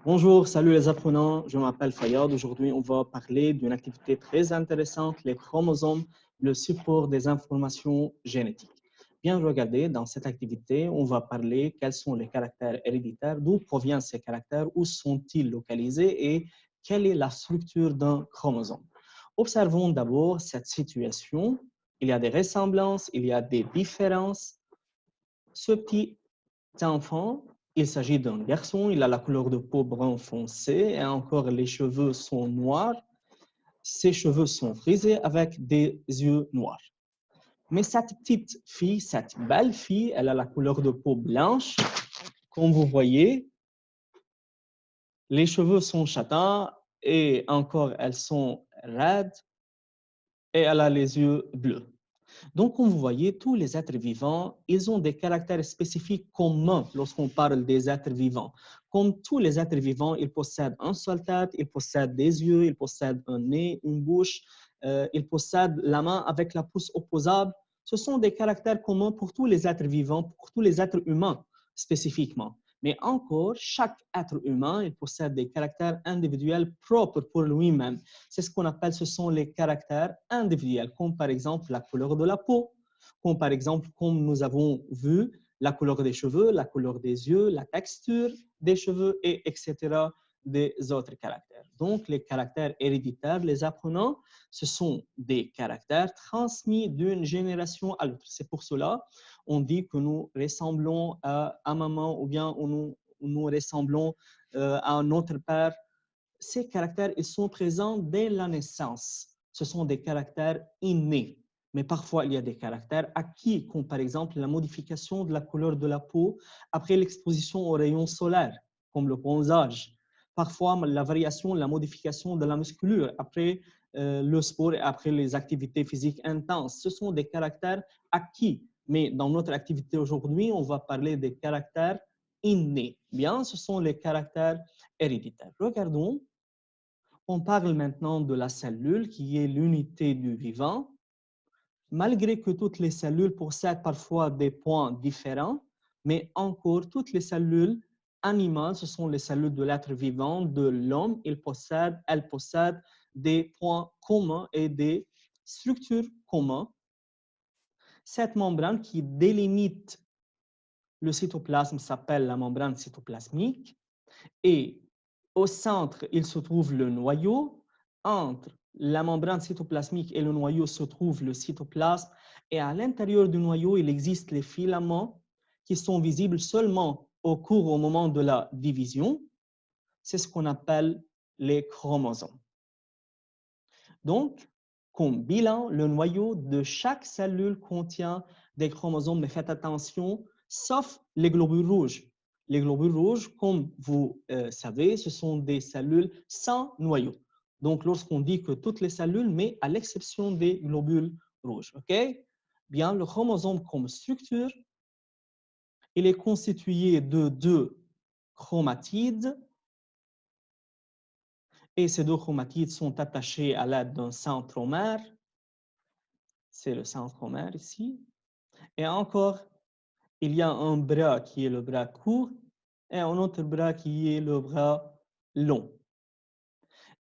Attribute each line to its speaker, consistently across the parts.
Speaker 1: Bonjour, salut les apprenants, je m'appelle Fayad. Aujourd'hui, on va parler d'une activité très intéressante, les chromosomes, le support des informations génétiques. Bien regardez, dans cette activité, on va parler quels sont les caractères héréditaires, d'où proviennent ces caractères, où sont-ils localisés et quelle est la structure d'un chromosome. Observons d'abord cette situation. Il y a des ressemblances, il y a des différences. Ce petit enfant, il s'agit d'un garçon, il a la couleur de peau brun foncé et encore les cheveux sont noirs. Ses cheveux sont frisés avec des yeux noirs. Mais cette petite fille, cette belle fille, elle a la couleur de peau blanche. Comme vous voyez, les cheveux sont châtains et encore elles sont raides et elle a les yeux bleus. Donc, comme vous voyez, tous les êtres vivants, ils ont des caractères spécifiques communs lorsqu'on parle des êtres vivants. Comme tous les êtres vivants, ils possèdent un seul tête, ils possèdent des yeux, ils possèdent un nez, une bouche, ils possèdent la main avec la pouce opposable. Ce sont des caractères communs pour tous les êtres vivants, pour tous les êtres humains spécifiquement. Mais encore, chaque être humain, il possède des caractères individuels propres pour lui-même. C'est ce qu'on appelle, ce sont les caractères individuels, comme par exemple la couleur de la peau, comme par exemple, comme nous avons vu, la couleur des cheveux, la couleur des yeux, la texture des cheveux, et etc. des autres caractères. Donc, les caractères héréditaires, les apprenants, ce sont des caractères transmis d'une génération à l'autre. C'est pour cela on dit que nous ressemblons à maman ou bien nous ressemblons à notre père. Ces caractères, ils sont présents dès la naissance. Ce sont des caractères innés. Mais parfois, il y a des caractères acquis, comme par exemple la modification de la couleur de la peau après l'exposition aux rayons solaires, comme le bronzage. Parfois, la variation, la modification de la musculature après le sport et après les activités physiques intenses. Ce sont des caractères acquis. Mais dans notre activité aujourd'hui, on va parler des caractères innés. Bien, ce sont les caractères héréditaires. Regardons. On parle maintenant de la cellule qui est l'unité du vivant. Malgré que toutes les cellules possèdent parfois des points différents, mais encore toutes les cellules animales, ce sont les cellules de l'être vivant, de l'homme, elles possèdent des points communs et des structures communes. Cette membrane qui délimite le cytoplasme s'appelle la membrane cytoplasmique et au centre, il se trouve le noyau. Entre la membrane cytoplasmique et le noyau se trouve le cytoplasme. Et à l'intérieur du noyau, il existe les filaments qui sont visibles seulement au moment de la division. C'est ce qu'on appelle les chromosomes. Donc, comme bilan, le noyau de chaque cellule contient des chromosomes, mais faites attention, sauf les globules rouges. Les globules rouges, comme vous savez, ce sont des cellules sans noyau. Donc, lorsqu'on dit que toutes les cellules, mais à l'exception des globules rouges. OK? Bien, le chromosome comme structure, il est constitué de deux chromatides. Et ces deux chromatides sont attachés à l'aide d'un centromère. C'est le centromère ici. Et encore, il y a un bras qui est le bras court et un autre bras qui est le bras long.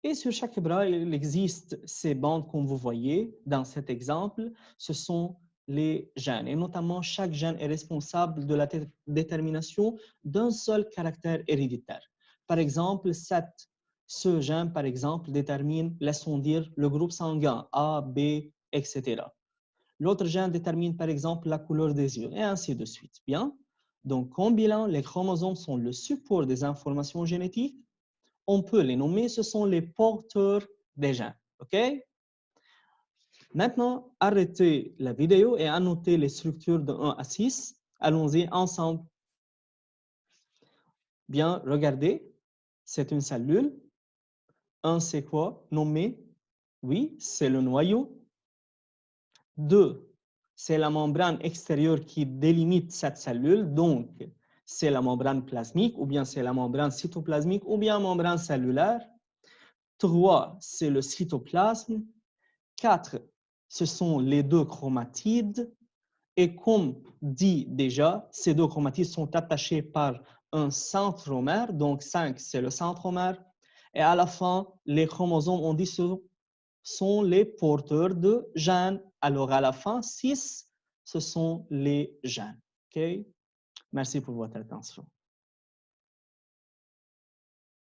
Speaker 1: Et sur chaque bras, il existe ces bandes, comme vous voyez dans cet exemple. Ce sont les gènes. Et notamment, chaque gène est responsable de la détermination d'un seul caractère héréditaire. Par exemple, ce gène, par exemple, détermine, laissons dire, le groupe sanguin A, B, etc. L'autre gène détermine par exemple la couleur des yeux et ainsi de suite. Bien. Donc, en bilan, les chromosomes sont le support des informations génétiques. On peut les nommer, ce sont les porteurs des gènes. OK? Maintenant, arrêtez la vidéo et annotez les structures de 1 à 6. Allons-y ensemble. Bien, regardez. C'est une cellule. 1, c'est quoi? Nommé. Oui, c'est le noyau. 2, c'est la membrane extérieure qui délimite cette cellule, donc c'est la membrane plasmique, ou bien c'est la membrane cytoplasmique, ou bien membrane cellulaire. 3, c'est le cytoplasme. 4, ce sont les deux chromatides. Et comme dit déjà, ces deux chromatides sont attachés par un centromère, donc 5, c'est le centromère. Et à la fin, les chromosomes, on dit, sont les porteurs de gènes. Alors, à la fin, 6, ce sont les gènes. OK? Merci pour votre attention.